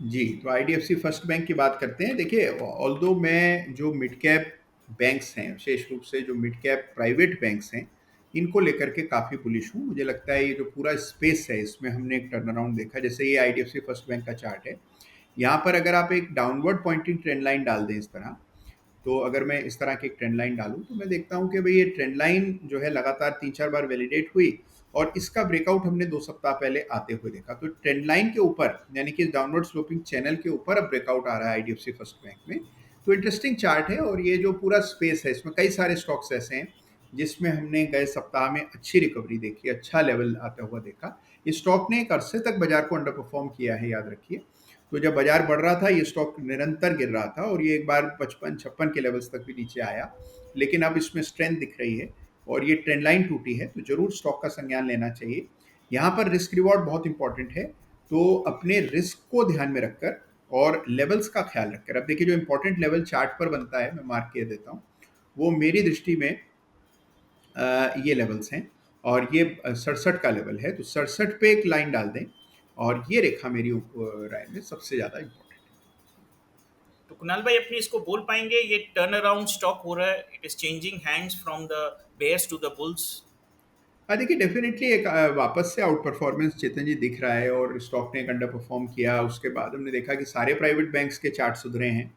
जी, तो आईडीएफसी फर्स्ट बैंक की बात करते हैं। देखिए, ऑल्दो मैं जो मिड कैप बैंक्स हैं, विशेष रूप से जो मिड कैप प्राइवेट बैंक्स हैं, इनको लेकर के काफ़ी बुलिश हूँ। मुझे लगता है ये जो पूरा स्पेस है, इसमें हमने एक टर्न अराउंड देखा। जैसे ये आईडीएफसी फर्स्ट बैंक का चार्ट है, यहाँ पर अगर आप एक डाउनवर्ड पॉइंटिंग ट्रेंड लाइन डाल दें इस तरह, तो अगर मैं इस तरह की एक ट्रेंड लाइन डालूँ, तो मैं देखता हूँ कि भाई ये ट्रेंड लाइन जो है लगातार 3-4 बार वैलिडेट हुई, और इसका ब्रेकआउट हमने 2 सप्ताह पहले आते हुए देखा। तो ट्रेंड लाइन के ऊपर, यानी कि डाउनवर्ड स्लोपिंग चैनल के ऊपर अब ब्रेकआउट आ रहा है आईडीएफसी फर्स्ट बैंक में। तो इंटरेस्टिंग चार्ट है, और ये जो पूरा स्पेस है, इसमें कई सारे स्टॉक्स ऐसे हैं जिसमें हमने गए सप्ताह में अच्छी रिकवरी देखी, अच्छा लेवल आता हुआ देखा। इस स्टॉक ने एक अरसे तक बाजार को अंडर परफॉर्म किया है, याद रखिए। तो जब बाजार बढ़ रहा था, ये स्टॉक निरंतर गिर रहा था, और ये एक बार 55-56 के लेवल्स तक भी नीचे आया। लेकिन अब इसमें स्ट्रेंथ दिख रही है, और ये ट्रेंड लाइन टूटी है, तो जरूर स्टॉक का संज्ञान लेना चाहिए। यहाँ पर रिस्क रिवॉर्ड बहुत इंपॉर्टेंट है, तो अपने रिस्क को ध्यान में रखकर और लेवल्स का ख्याल रखकर, अब देखिए जो इंपॉर्टेंट लेवल चार्ट पर बनता है, मैं मार्क किए देता हूँ, वो मेरी दृष्टि में ये लेवल्स हैं, और ये 67 का लेवल है। तो 67 पे एक लाइन डाल दें, और ये रेखा मेरी राय में सबसे ज़्यादा इंपॉर्टेंट तो कुणाल भाई, अपनी इसको बोल पाएंगे, ये टर्न अराउंड स्टॉक हो रहा है, it is changing hands from the bears to the bulls? है। देखिए, डेफिनेटली एक वापस से आउट परफॉर्मेंस चेतन जी दिख रहा है, और स्टॉक ने एक अंडर परफॉर्म किया। उसके बाद हमने देखा कि सारे प्राइवेट बैंक्स के चार्ट सुधरे हैं,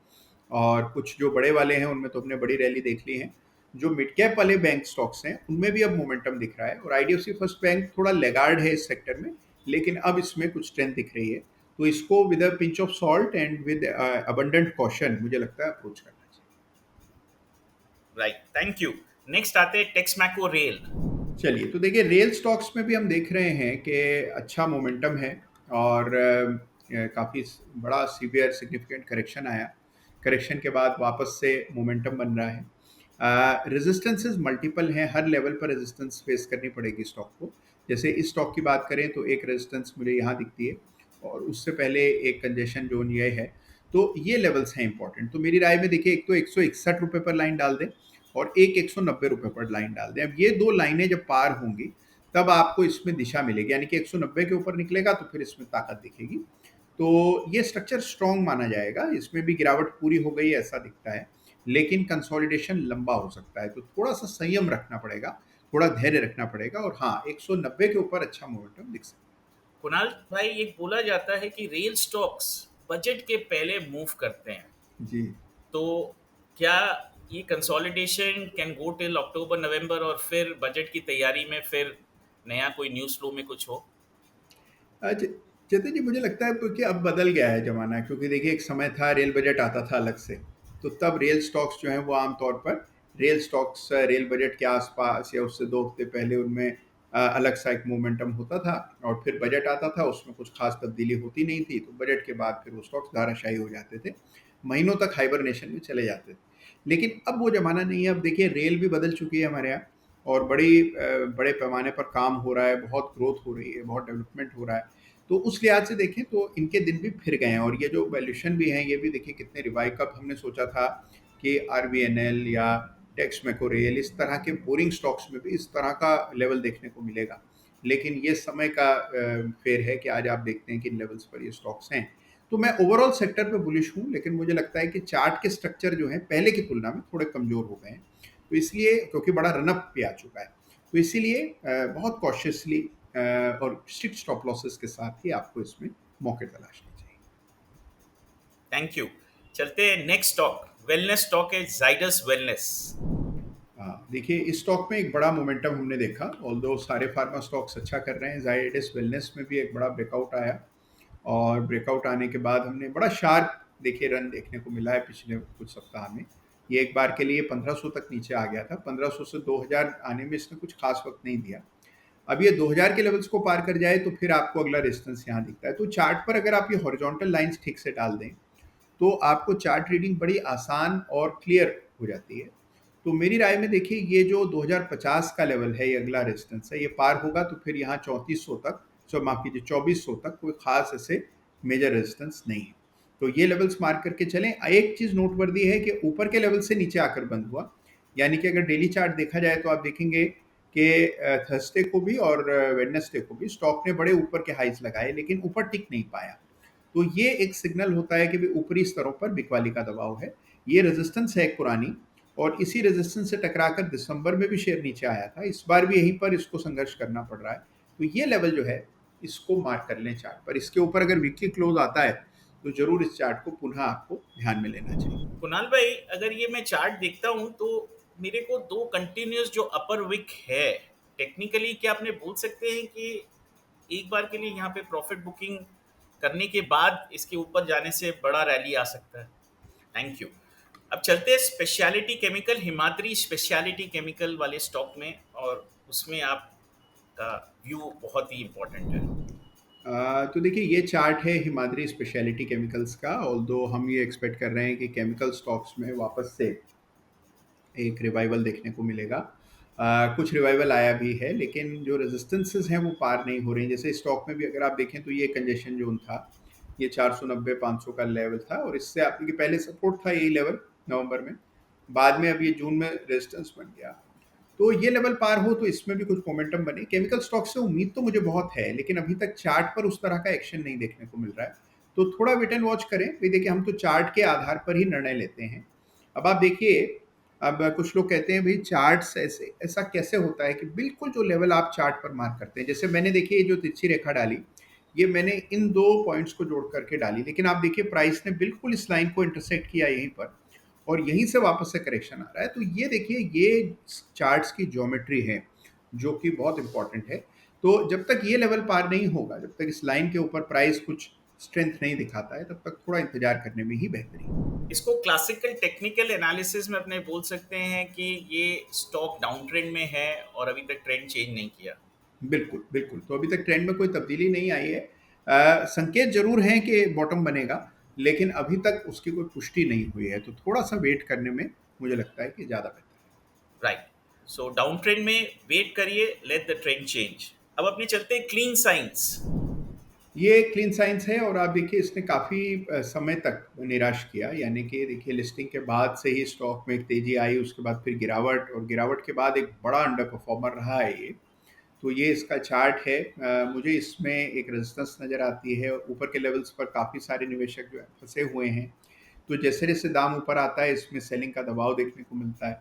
और कुछ जो बड़े वाले हैं उनमें तो हमने बड़ी रैली देख ली है। जो मिड कैप वाले बैंक स्टॉक्स हैं उनमें भी अब मोमेंटम दिख रहा है, और आईडीएफसी फर्स्ट बैंक थोड़ा लेगार्ड है इस सेक्टर में, लेकिन अब इसमें कुछ स्ट्रेंथ दिख रही है। तो इसको with a pinch of salt and with abundant caution मुझे लगता है अप्रोच करना राइट, थैंक यू। नेक्स्ट आते हैं टेक्समैको रेल। चाहिए। चलिए, तो देखिए रेल स्टॉक्स में भी हम देख रहे हैं कि अच्छा मोमेंटम है, और काफ़ी बड़ा सीवियर सिग्निफिकेंट करेक्शन आया। करेक्शन के बाद वापस से मोमेंटम बन रहा है। रेजिस्टेंसेस मल्टीपल हैं, हर लेवल पर रेजिस्टेंस फेस करनी पड़ेगी स्टॉक को। जैसे इस स्टॉक की बात करें तो एक रेजिस्टेंस मुझे यहाँ दिखती है, और उससे पहले एक कंजेशन जोन ये है। तो ये लेवल्स हैं इंपॉर्टेंट। तो मेरी राय में देखिए, एक तो 161 रुपये पर लाइन डाल दें, और एक 190 रुपये पर लाइन डाल दें। अब ये दो लाइनें जब पार होंगी तब आपको इसमें दिशा मिलेगी, यानी कि 190 के ऊपर निकलेगा तो फिर इसमें ताकत दिखेगी। तो ये स्ट्रक्चर स्ट्रॉन्ग माना जाएगा। इसमें भी गिरावट पूरी हो गई ऐसा दिखता है, लेकिन कंसोलिडेशन लंबा हो सकता है, तो थोड़ा सा संयम रखना पड़ेगा, थोड़ा धैर्य रखना पड़ेगा। और हाँ, 190 के ऊपर अच्छा मोमेंटम दिख सकता कुणाल भाई, ये बोला जाता है कि रेल स्टॉक्स बजट के पहले मूव करते हैं, है जी। तो क्या ये कंसोलिडेशन कैन गो टिल अक्टूबर नवंबर और फिर बजट की तैयारी में फिर नया कोई न्यूज़ फ्लो में कुछ हो? अच्छा, चेतन जी, मुझे लगता है क्योंकि अब बदल गया है ज़माना। क्योंकि देखिए, एक समय था रेल बजट आता था अलग से, तो तब रेल स्टॉक्स जो हैं वो आमतौर पर रेल स्टॉक्स रेल बजट के आसपास या उससे 2 हफ्ते पहले उनमें अलग सा एक मोमेंटम होता था, और फिर बजट आता था, उसमें कुछ खास तब्दीली होती नहीं थी, तो बजट के बाद फिर वो स्टॉक्स धाराशायी हो जाते थे, महीनों तक हाइबरनेशन में चले जाते थे। लेकिन अब वो ज़माना नहीं है। अब देखिए रेल भी बदल चुकी है हमारे यहाँ, और बड़े पैमाने पर काम हो रहा है, बहुत ग्रोथ हो रही है, बहुत डेवलपमेंट हो रहा है। तो उस लिहाज से देखें तो इनके दिन भी फिर गए हैं, और ये जो वैल्यूएशन भी हैं ये भी देखिए कितने रिवाइव। कब हमने सोचा था कि आरबीएनएल या टेक्स मैकोरेल इस तरह के बोरिंग स्टॉक्स में भी इस तरह का लेवल देखने को मिलेगा, लेकिन ये समय का फेर है कि आज आप देखते हैं कि इन लेवल्स पर ये स्टॉक्स हैं। तो मैं ओवरऑल सेक्टर पे बुलिश हूँ, लेकिन मुझे लगता है कि चार्ट के स्ट्रक्चर जो है पहले की तुलना में थोड़े कमज़ोर हो गए हैं। तो इसलिए, क्योंकि बड़ा रनअप भी आ चुका है, तो इसीलिए बहुत कॉशियसली और स्ट्रिक्ट स्टॉप लॉसेस के साथ ही आपको इसमें मौके तलाशने चाहिए। Thank you. चलते हैं नेक्स्ट स्टॉक। वेलनेस स्टॉक है जाइडस वेलनेस। हाँ, देखिए इस स्टॉक में एक बड़ा मोमेंटम हमने देखा। ऑल्दो सारे फार्मा स्टॉक्स अच्छा कर रहे हैं, जाइडस वेलनेस में भी एक बड़ा ब्रेकआउट आया, और ब्रेकआउट आने के बाद हमने बड़ा शार्प देखिए रन देखने को मिला है पिछले कुछ सप्ताह में। ये एक बार के लिए 1500 तक नीचे आ गया था। 1500 से 2000 आने में इसने कुछ खास वक्त नहीं दिया। अब ये 2000 के लेवल्स को पार कर जाए तो फिर आपको अगला रेजिस्टेंस यहाँ दिखता है। तो चार्ट पर अगर आप ये हॉरिजॉन्टल लाइंस ठीक से डाल दें तो आपको चार्ट रीडिंग बड़ी आसान और क्लियर हो जाती है। तो मेरी राय में देखिए, ये जो 2050 का लेवल है, ये अगला रेजिस्टेंस है, ये पार होगा तो फिर यहाँ 3400 तक, माफ कीजिए 2400 तक कोई खास ऐसे मेजर रेजिस्टेंस नहीं है। तो ये लेवल्स मार्क करके चलें। एक चीज़ नोटवर्दी है कि ऊपर के लेवल से नीचे आकर बंद हुआ, यानी कि अगर डेली चार्ट देखा जाए तो आप देखेंगे कि थर्सडे को भी और वेडनेसडे को भी स्टॉक ने बड़े ऊपर के हाइज लगाए, लेकिन ऊपर टिक नहीं पाया। तो ये एक सिग्नल होता है कि भी ऊपरी स्तरों पर बिकवाली का दबाव है। ये रेजिस्टेंस है एक पुरानी, और इसी रेजिस्टेंस से टकराकर दिसंबर में भी शेयर नीचे आया था। इस बार भी यहीं पर इसको संघर्ष करना पड़ रहा है। तो ये लेवल जो है इसको मार्क कर लें चार्ट पर। इसके ऊपर अगर वीकली क्लोज आता है तो जरूर इस चार्ट को पुनः आपको ध्यान में लेना चाहिए। कुणाल भाई, अगर ये मैं चार्ट देखता हूँ तो मेरे को दो कंटिन्यूस जो अपर विक है, टेक्निकली क्या आपने बोल सकते हैं कि एक बार के लिए यहाँ पे प्रॉफिट बुकिंग करने के बाद इसके ऊपर जाने से बड़ा रैली आ सकता है? Thank you. अब चलते हैं speciality chemical, Himadri speciality chemical वाले स्टॉक में, और उसमें आपका व्यू बहुत ही इम्पोर्टेंट है। तो देखिए ये चार्ट है हिमाद्री स्पेशलिटी केमिकल्स का। ऑल्दो हम ये एक्सपेक्ट कर रहे हैं कि केमिकल स्टॉक्स में वापस से एक रिवाइवल देखने को मिलेगा। कुछ रिवाइवल आया भी है, लेकिन जो रेजिस्टेंसेस हैं वो पार नहीं हो रही हैं। जैसे स्टॉक में भी अगर आप देखें तो ये कंजेशन जोन था, ये 490-500 का लेवल था, और इससे आपके पहले सपोर्ट था यही लेवल नवंबर में, बाद में अब ये जून में रेजिस्टेंस बन गया। तो ये लेवल पार हो तो इसमें भी कुछ मोमेंटम बने। केमिकल स्टॉक से उम्मीद तो मुझे बहुत है, लेकिन अभी तक चार्ट पर उस तरह का एक्शन नहीं देखने को मिल रहा है। तो थोड़ा वेट एंड वॉच करें। भाई देखिए, हम तो चार्ट के आधार पर ही निर्णय लेते हैं। अब आप देखिए, अब कुछ लोग कहते हैं भाई चार्ट्स ऐसे ऐसा कैसे होता है कि बिल्कुल जो लेवल आप चार्ट पर मार्क करते हैं, जैसे मैंने देखिए ये जो तिरछी रेखा डाली, ये मैंने इन 2 पॉइंट्स को जोड़ करके डाली। लेकिन आप देखिए प्राइस ने बिल्कुल इस लाइन को इंटरसेक्ट किया यहीं पर और यहीं से वापस से करेक्शन आ रहा है। तो ये देखिए ये चार्ट्स की ज्योमेट्री है, जो कि बहुत इम्पोर्टेंट है। तो जब तक ये लेवल पार नहीं होगा, जब तक इस लाइन के ऊपर प्राइस कुछ स्ट्रेंथ नहीं दिखाता है, तब तक थोड़ा इंतज़ार करने में ही बेहतरी है। इसको क्लासिकल टेक्निकल एनालिसिस में अपने बोल सकते हैं कि ये स्टॉक डाउन ट्रेंड में है और अभी तक ट्रेंड चेंज नहीं किया। बिल्कुल, बिल्कुल। तो अभी तक ट्रेंड में कोई तब्दीली नहीं आई है। संकेत ज़रूर हैं कि बॉटम बनेगा, लेकिन अभी तक उसकी कोई पुष्टि नहीं हुई है। तो थोड़ा-सा वेट करने में मुझे लगता है कि ज़्यादा बेहतर राइट। सो डाउन ट्रेंड में वेट करिए, लेट द ट्रेंड चेंज। अब अपने चलते हैं क्लीन साइंस। है। ये क्लीन साइंस है और आप देखिए इसने काफ़ी समय तक निराश किया। यानी कि देखिए लिस्टिंग के बाद से ही स्टॉक में एक तेज़ी आई, उसके बाद फिर गिरावट और गिरावट के बाद एक बड़ा अंडर परफॉर्मर रहा है ये। तो ये इसका चार्ट है। मुझे इसमें एक रेजिस्टेंस नज़र आती है और ऊपर के लेवल्स पर काफ़ी सारे निवेशक जो है फंसे हुए हैं। तो जैसे-जैसे दाम ऊपर आता है इसमें सेलिंग का दबाव देखने को मिलता है।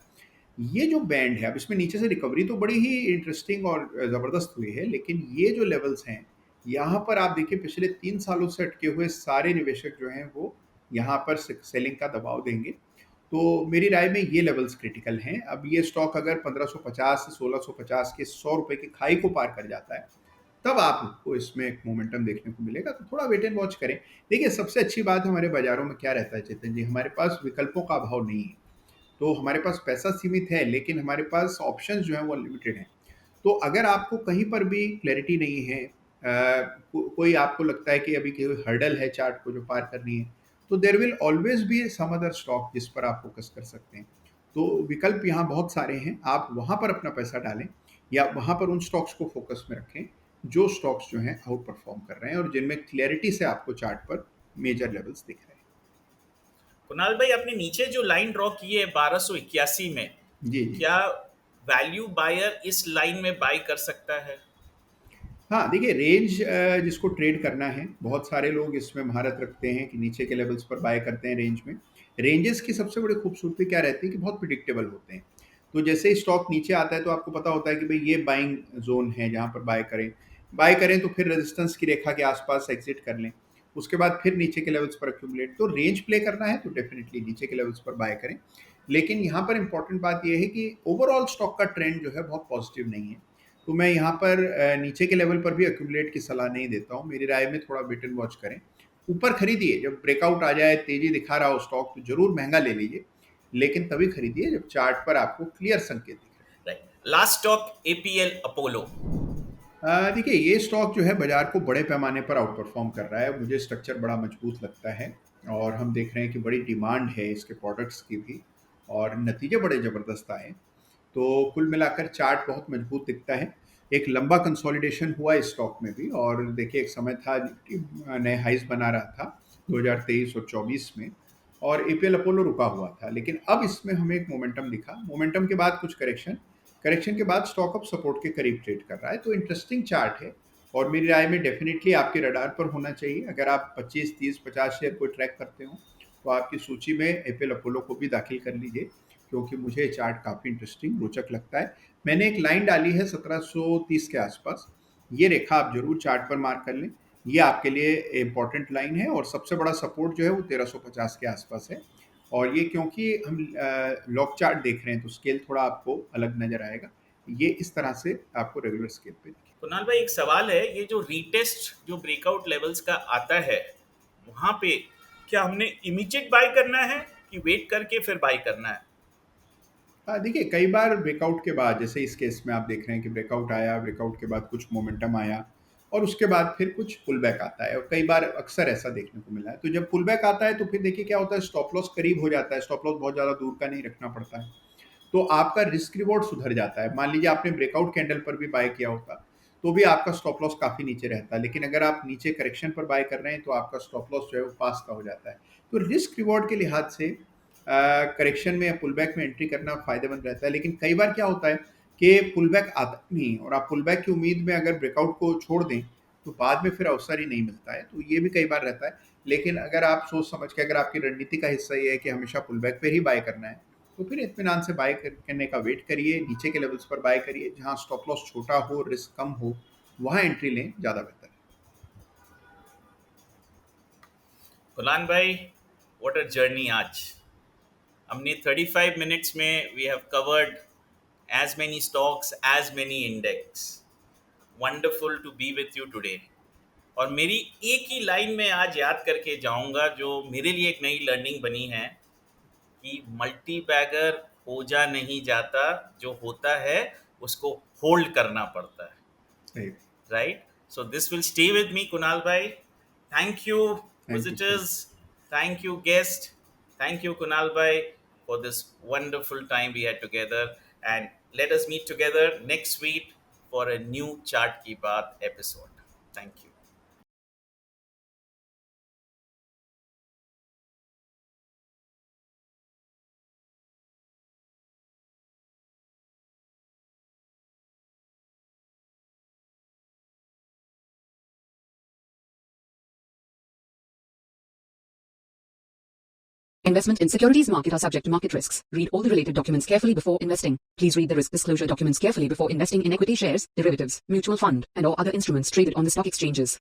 ये जो बैंड है, अब इसमें नीचे से रिकवरी तो बड़ी ही इंटरेस्टिंग और ज़बरदस्त हुई है, लेकिन ये जो लेवल्स हैं, यहाँ पर आप देखिए पिछले 3 सालों से अटके हुए सारे निवेशक जो हैं वो यहाँ पर सेलिंग का दबाव देंगे। तो मेरी राय में ये लेवल्स क्रिटिकल हैं। अब ये स्टॉक अगर 1550 से 1650 के ₹100 की खाई को पार कर जाता है, तब आपको इसमें एक मोमेंटम देखने को मिलेगा। तो थोड़ा वेट एंड वॉच करें। देखिए सबसे अच्छी बात हमारे बाज़ारों में क्या रहता है चेतन जी, हमारे पास विकल्पों का अभाव नहीं है। तो हमारे पास पैसा सीमित है, लेकिन हमारे पास ऑप्शंस जो हैं वो लिमिटेड हैं। तो अगर आपको कहीं पर भी क्लैरिटी नहीं है, कोई आपको लगता है कि अभी कोई हर्डल है चार्ट को जो पार करनी है, तो there will always be some other stock जिस पर आप फोकस कर सकते हैं। तो विकल्प यहाँ बहुत सारे हैं, आप वहाँ पर अपना पैसा डालें या वहाँ पर उन स्टॉक्स को फोकस में रखें जो स्टॉक्स जो हैं आउट परफॉर्म कर रहे हैं और जिनमें क्लैरिटी से आपको चार्ट पर मेजर लेवल्स दिख रहे हैं। कुणाल भाई, आपने नीचे जो लाइन ड्रॉ की है 1281 में, जी जी। क्या वैल्यू बायर इस लाइन में बाय कर सकता है? हाँ, देखिए रेंज जिसको ट्रेड करना है, बहुत सारे लोग इसमें महारत रखते हैं कि नीचे के लेवल्स पर बाय करते हैं रेंज में। रेंजेस की सबसे बड़ी खूबसूरती क्या रहती है कि बहुत प्रिडिक्टेबल होते हैं। तो जैसे ही स्टॉक नीचे आता है तो आपको पता होता है कि भई ये बाइंग ज़ोन है जहाँ पर बाय करें। बाय करें तो फिर रेजिस्टेंस की रेखा के आस-पास एग्ज़िट कर लें। उसके बाद फिर नीचे के लेवल्स पर एक्यूमुलेट। तो रेंज प्ले करना है तो डेफ़िनिटली नीचे के लेवल्स पर बाय करें। लेकिन यहाँ पर इम्पोर्टेंट बात ये है कि ओवरऑल स्टॉक का ट्रेंड जो है बहुत पॉज़िटिव नहीं है। तो मैं यहाँ पर नीचे के लेवल पर भी एक्यूमुलेट की सलाह नहीं देता हूँ। मेरी राय में थोड़ा वेट एंड वॉच करें। ऊपर खरीदिए, जब ब्रेकआउट आ जाए, तेज़ी दिखा रहा हो स्टॉक तो ज़रूर महँगा ले लीजिए, लेकिन तभी खरीदिए जब चार्ट पर आपको क्लियर संकेत दिख right. Last stock APL Apollo. रहे हैं। देखिए ये स्टॉक जो है बाज़ार को बड़े पैमाने पर आउट परफ़ॉर्म कर रहा है। मुझे स्ट्रक्चर बड़ा मजबूत लगता है और हम देख रहे हैं कि बड़ी डिमांड है इसके प्रोडक्ट्स की भी और नतीजे बड़े ज़बरदस्त आए। तो कुल मिलाकर चार्ट बहुत मजबूत दिखता है। एक लंबा कंसोलिडेशन हुआ इस स्टॉक में भी और देखिए एक समय था निफ्टी नए हाइज़ बना रहा था 2023 और 24 में और एपीएल अपोलो रुका हुआ था। लेकिन अब इसमें हमें एक मोमेंटम दिखा। मोमेंटम के बाद कुछ करेक्शन, करेक्शन के बाद स्टॉक अब सपोर्ट के करीब ट्रेड कर रहा है। तो इंटरेस्टिंग चार्ट है और मेरी राय में डेफिनिटली आपके रडार पर होना चाहिए। अगर आप 25, 30, 50 शेयर को ट्रैक करते हो, तो आपकी सूची में एपीएल अपोलो को भी दाखिल कर लीजिए, क्योंकि मुझे ये चार्ट काफ़ी इंटरेस्टिंग, रोचक लगता है। मैंने एक लाइन डाली है 1730 के आसपास। ये रेखा आप ज़रूर चार्ट पर मार्क कर लें। ये आपके लिए इम्पोर्टेंट लाइन है और सबसे बड़ा सपोर्ट जो है वो 1350 के आसपास है। और ये क्योंकि हम लॉक चार्ट देख रहे हैं तो स्केल थोड़ा आपको अलग नज़र आएगा। ये इस तरह से आपको रेगुलर स्केल पे दिखेगा। कुणाल भाई, एक सवाल है, ये जो रीटेस्ट जो ब्रेकआउट लेवल्स का आता है, वहां पे क्या हमने इमीडिएट बाय करना है कि वेट करके फिर बाय करना है? देखिए कई बार ब्रेकआउट के बाद जैसे इस केस में आप देख रहे हैं कि ब्रेकआउट आया, ब्रेकआउट के बाद कुछ मोमेंटम आया और उसके बाद फिर कुछ पुल बैक आता है और कई बार अक्सर ऐसा देखने को मिला है। तो जब पुल बैक आता है तो फिर देखिए क्या होता है, स्टॉप लॉस करीब हो जाता है, स्टॉप लॉस बहुत ज़्यादा दूर का नहीं रखना पड़ता है। तो आपका रिस्क रिवॉर्ड सुधर जाता है। मान लीजिए आपने ब्रेकआउट कैंडल पर भी बाय किया होता, तो भी आपका स्टॉप लॉस काफ़ी नीचे रहता है। लेकिन अगर आप नीचे करेक्शन पर बाय कर रहे हैं तो आपका स्टॉप लॉस जो है वो पास का हो जाता है। तो रिस्क रिवॉर्ड के लिहाज से करेक्शन में या पुल बैक में एंट्री करना फ़ायदेमंद रहता है। लेकिन कई बार क्या होता है कि पुल बैक आता नहीं और आप पुल बैक की उम्मीद में अगर ब्रेकआउट को छोड़ दें, तो बाद में फिर अवसर ही नहीं मिलता है। तो ये भी कई बार रहता है। लेकिन अगर आप सोच समझ के, अगर आपकी रणनीति का हिस्सा ये है कि हमेशा पुल बैक पे ही बाय करना है, तो फिर इत्मीनान से बाय करने का वेट करिए, नीचे के लेवल्स पर बाय करिए, जहाँ स्टॉप लॉस छोटा हो, रिस्क कम हो, वहाँ एंट्री लें, ज़्यादा बेहतर है। गुलान भाई, व्हाट अ जर्नी आज। हमने 35 मिनट्स में we have covered as many stocks, as many index. Wonderful to be with you today. और मेरी एक ही लाइन में आज याद करके जाऊंगा जो मेरे लिए एक नई लर्निंग बनी है कि मल्टी बैगर हो जा नहीं जाता, जो होता है उसको होल्ड करना पड़ता है, right? So this will stay with me, Kunal भाई। Thank you visitors, thank you guest, thank you Kunal भाई for this wonderful time we had together, and let us meet together next week for a new Chart Ki Baat episode. Thank you. Investment in securities market are subject to market risks. Read all the related documents carefully before investing. Please read the risk disclosure documents carefully before investing in equity shares, derivatives, mutual fund, and or other instruments traded on the stock exchanges.